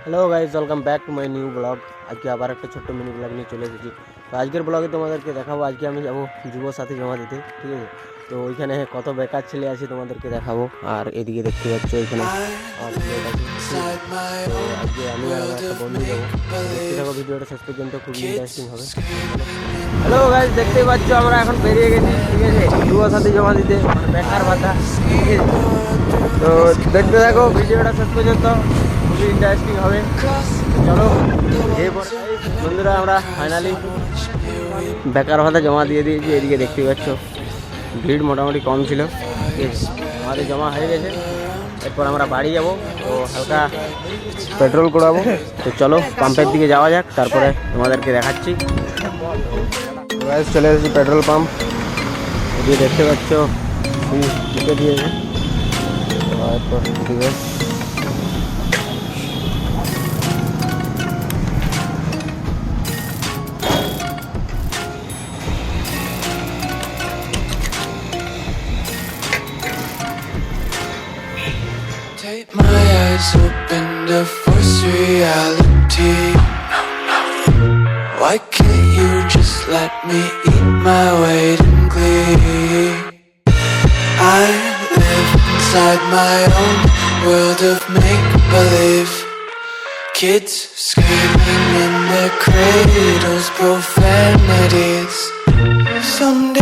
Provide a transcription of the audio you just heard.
Hello guys, welcome back to my new blog. আজকে আবার একটা ছোট্ট মিনি ব্লগ নিয়ে চলে এসেছি। তো আজকের ব্লগে তোমাদেরকে দেখাবো, আজকে আমি যাবো যুব সাথী জমা দিতে, ঠিক আছে। তো ওইখানে কত বেকার ছেলে আছে তোমাদেরকে দেখাবো। আর এদিকে দেখতে পাচ্ছ এখানে আমার প্লেট আছে, ঠিক আছে? তো আজকে আমি আর আমার একটা বন্ধু যাবো। দেখতে থাকো ভিডিওটা শেষ পর্যন্ত, খুবই ইন্টারেস্টিং হবে। হ্যালো গাইজ, দেখতেই পাচ্ছ আমরা এখন বেরিয়ে গেছি, ঠিক আছে, যুব সাথী জমা দিতে, মানে বেকার ভাতা, ঠিক আছে। তো দেখতে থাকো ভিডিওটা শেষ পর্যন্ত, খুবই ইন্টারেস্টিং হবে। চলো এরপর বন্ধুরা, আমরা ফাইনালি বেকার ভাতা জমা দিয়ে দিয়েছি। এদিকে দেখতেই পাচ্ছ ভিড় মোটামুটি কম ছিল, ঠিক আছে, আমাদের জমা হয়ে গেছে। এরপর আমরা বাড়ি যাব, তো হালকা পেট্রোল করাবো। তো চলো পাম্পের দিকে যাওয়া যাক, তারপরে তোমাদেরকে দেখাচ্ছি। চলে এসেছি পেট্রোল পাম্প, এদিকে দেখতে পাচ্ছ টিকে দিয়েছে। এরপর দিকে Take my eyes open to force reality. Why can't you just let me eat my weight in glee? I live inside my own world of make-believe. Kids screaming in their cradles, profanities. Someday